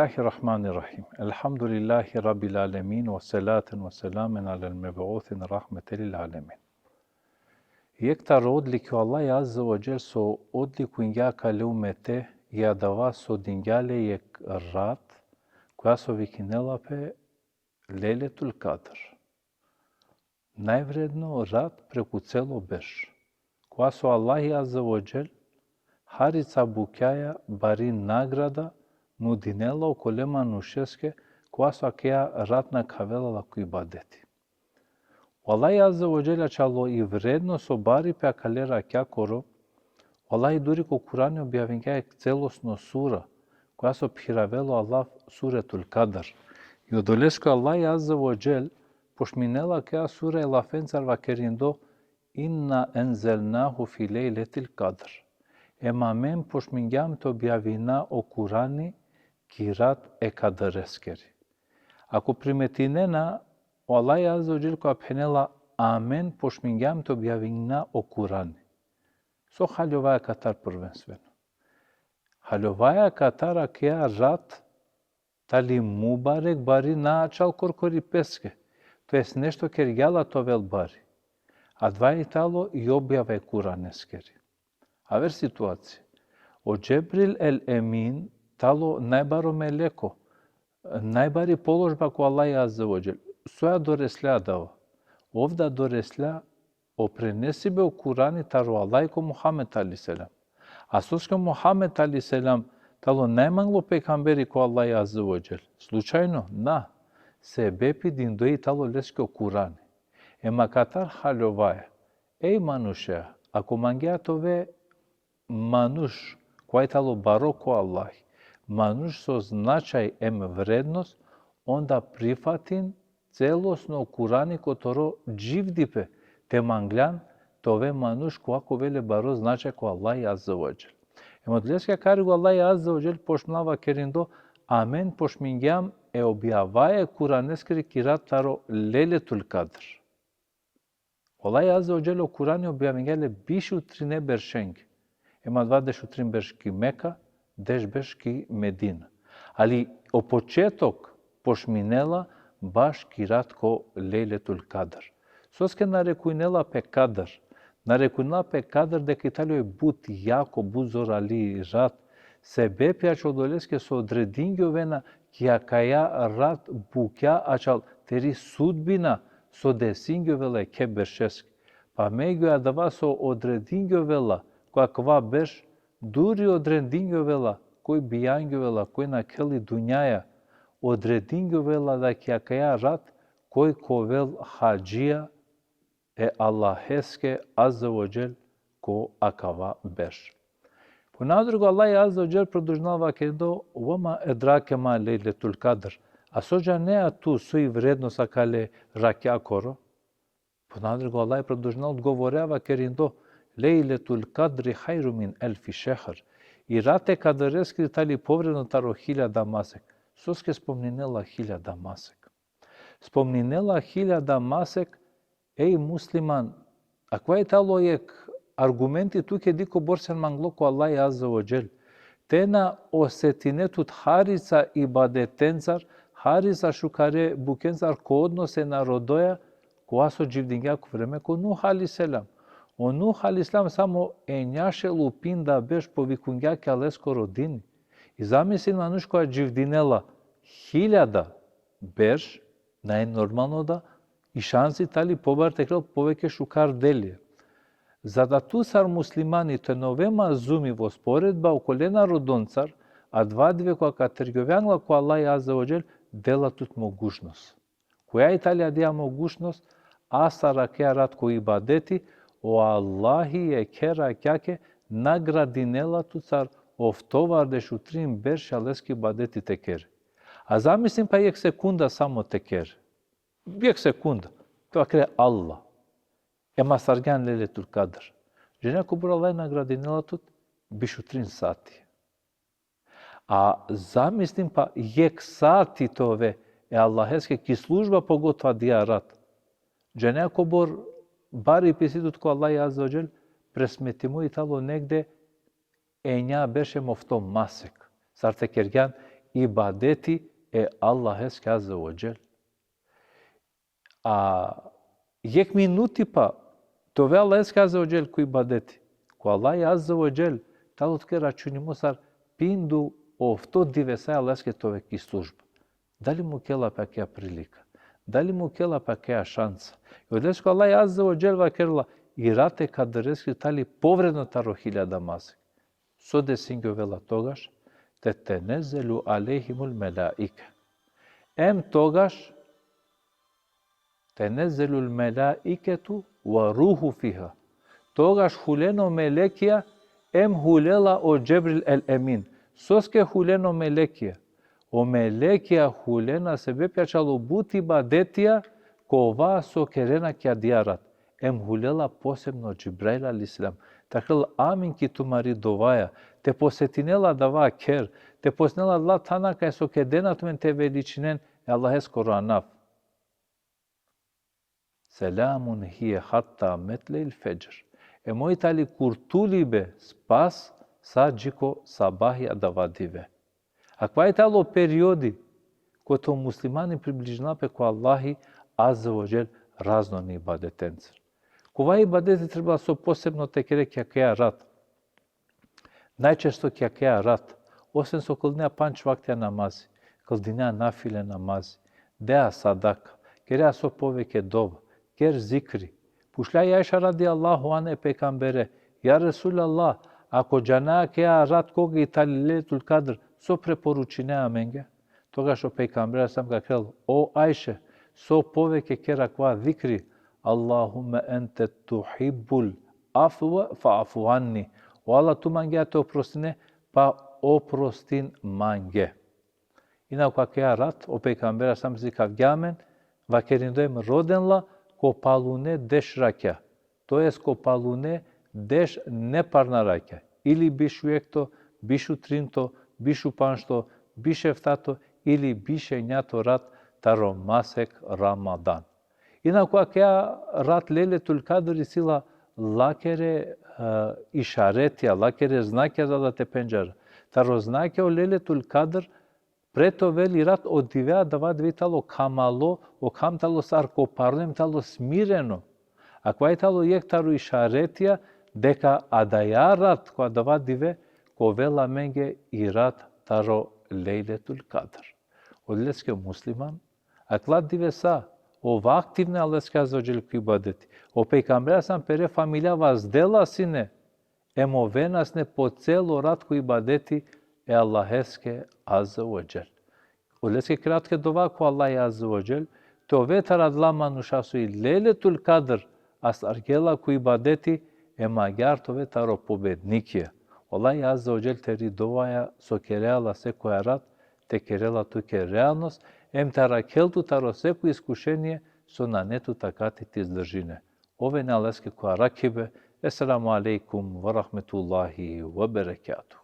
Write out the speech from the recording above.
Bismillahirrahmanirrahim. Elhamdulillahi Rabbil Alamin, wa salatin wa salamin ala al-meb'uthin rahmetel lil alamin. Jektar odlikju Allah Azza wa Jal so odliku njaka leumete i adava so dingjale jek rat koja so vikinela pe Lejletul Kadr. Najvredno rat preku celo beš, koja so Allah Azza wa Jal harica bukjaja bari nagrada nudinela o kolema nušeske koja su akea ratna kavelala ku ibadeti. Wallahi Azza wa Jalla čalo i vredno so bari pe akalera kja koro, Wallahi duri ko Kurani objavim kja celosno sura koja so piravelo Allah suretul Kadr. I odolesko Allahi Azza wa Jalla pošminela kja sura elafencar vakerindo inna enzelnahu fi lejletil Kadr. Ema men pošminjam to objavina o Kurani kirat e kadreskeri. Ako primetinena, o Allah Azza wa Jal ko aphenela amen pošminjam to objavina o Kurani. So haljovaja katar prvenstveno. Haljovaja katar akea rat tali mubarek bari na čal korkori peske. To jest nešto kerjala to vel bari. A dva italo i objave kuraneskeri. A ver situacije. O Džebril el Emin talo najbaro meleko, najbari položba ko Allah Azza wa Jal. Soja doresля dava. Ovda doresля o prenesibe u Kurani taro Allah ko Muhammed a.s. A soska Muhammed a.s. talo najmanglo pekamberi ko Allah Azza wa Jal. Slučajno? Na. Sebepi dindoi talo leske o Kurani. Ema katar haljovaja. Ej manušeja, ako mangea tove manuš koji talo baroko Allah, manuš so značaj em vrednost, onda prifatin celosno Kurani kotoro dživdipe, te mangljan tove manuš koako vele baro značaj ko Allah Azza wa Jal. Ema dleska karigu Allah Azza wa Jal pošmlava kerindo, amen pošmingjam e objavaje kuraneskeri kirat taro Lejletul Kadr. Allah Azza wa Jal o Kurani objavingele bišu trine beršengi. Ema 23 beški Meka, 10 beški Medina. Ali o početok pošminela baš kirat ko Lejletul Kadr. Soske narekujnela pe Kadr. Narekujnela pe Kadr dek Italio je but jako, but zorali rat. Sebe piač odoleske so odredingio vena kia kaja rat bukja açal teri sudbina so desingio vela ke beršeski. Pa megio adava so odredingio vela koja kva beš duri odredingio vela koji bijangio vela koji na keli dunjaja odredingio vela da kia kaja rat koji kovel hađija e Allaheske Azza wa Jal ko akava beš. Ponadrugo Allah Azza wa Jal produžnava kendo vama edrake ma Lejletul Kadr. A sođa nea tu sui vrednost akale rakja koro. Ponadrugo Allah produžnava odgovoreva kerindo Lejletul Kadri hajru min elfi šehr. I rate kadreskri tali povredno taro 1000 masek. Soske spomninela 1000 masek. Spomninela 1000 masek, ej musliman, a kva talo jek argumenti tuke diko borsen mangloko Allah Azza wa Jal. Tena osetinetut harica ibadetencar, harica šukare bukencar ko odnose na rodoja, koja so dživdingjaku vreme ko Nuh a.s. O Nuh a.s. samo enjaše lupinda beš po vikungjake alesko rodini. I zamisli na nuš koja dživdinela 1000 beš, najnormalno da, i šansi tali pobar tekrel poveke šukar delje. За да тусар муслиманите новема зуми во споредба околена родонцар, а два две која катергјовјангла која Аллах Азza wa Jal дела тут могушност. Која Италија дија могушност, асара кеа рад кој ибадети, о Аллахи е кера кјаке наградинела туцар офтовар дешу трим берша лески бадети текер. А замислим па ек секунда само текер. Ек секунда. Тоа кре Аллах. Ема сарган Lejletul Kadr. Žena ko bura Allah nagradinela tut, bišu 3 sati. A zamislim pa jek sati tove, e Allaheske ki služba pogotva dija rat. Žena ko bor bari pisidut ko Allah Azza wa Jal, presmetimo i talo negde, e nja beše mofto masek. Sar tekergan ibadeti Allah eski azze ve cel. Yek minuti pa tove Allah eski azze ve cel ku ibadeti. Ku Allah azze ve cel talot ke računimosar pindu овто дивеса алеске товек и служба. Дали му кела па кеа прилика? Дали му кела па кеа шанса? И одеско Аллах азза во джел ва керла и рате кадрески тали повредно таро 1000 масек. Соде сингё вела тогаш те тенезелу алейхимул мелаика. Ем тогаш тенезелул мелаикету ва руху фиха. Тогаш хулено мелекија ем хулела о Джебрил ел Емин. Соске хулено мелекија. O melekija hulena sebe pjačalo buti badetija kova so kerena kja diarat. Em hulela posebno Džibrail al-Islam. Takral amin ki tumari dovaja. Te posetinela dava ker. Te posnela Allah tana kaj so kedenat men te veličinen Allah es Koranaf. Selamun hiye hatta metlejl fecr. E mojtali kurtulibe spas sa džiko sabahja davadive. A qual é o período quando o muslimani približila pe ko Allahi azza wa jel razno ni ibadetencer. Kova ibadete treba so posebno tekere kja rat. Najčesto kja rat. Освен со кълдина панч вактија намази, кълдина нафиле намази, деа садак, кереа со повеќе дова, кер зикри. Пушля Јаиша ради Аллаху ане пекамбере, ја Ресул Аллах, ако джанаа кеа рат кога и талилетул кадр, со препоручинеа менге, тогаш о пекамбера сам га крел, о Ајше, со повеќе кера ква зикри, Аллахуме енте тухиббул афва фаъфу анни. O Allah tu mangea te oprostine, pa oprostin mange. Ina ko akea rat, o pejgambera sam zika gjamen, va kerindojm rodenla ko palune desh rakja. To jest ko palune desh neparna rakja. Ili bishu ekto, bishu trinto, bishu panšto, bishe ftato, ili bishe njato rat taro masek Ramadan. Ina ko akea rat leletul kadri sila lakere ишаретија, лакере знаќа за да те пенџара. Таро знаќа о лелетул кадр, прето вели рат одивеа да вадвитало камало, о камтало сарко парлем тало смирено. А квај тало јек таро ишаретија, дека адаја рат која да вадиве, ко вела менге и рат таро лелетул кадр. Одлеске муслиман, аклад диве са, ова активне Аллах аззаваџел ки ибадети. O pejgamberi sam pere familja vazdela sine, emovenasne po celo rat ku ibadeti e Allaheske azza wa jel. Oleske kratke dova ku Allah azza wa jel, to vetar adla manushasu i leletul kadr as argela ku ibadeti e magyar to vetaro pobednikje. Allah azza wa jel teri dovaja so kereala se koja rat, te kerela tu ke realnost, em tarakeltu taro se ku iskušenje, so na netu takati ti izdržine. Ove naleske koja rakibe. Esselamu alaikum wa rahmetullahi wa barakatuh.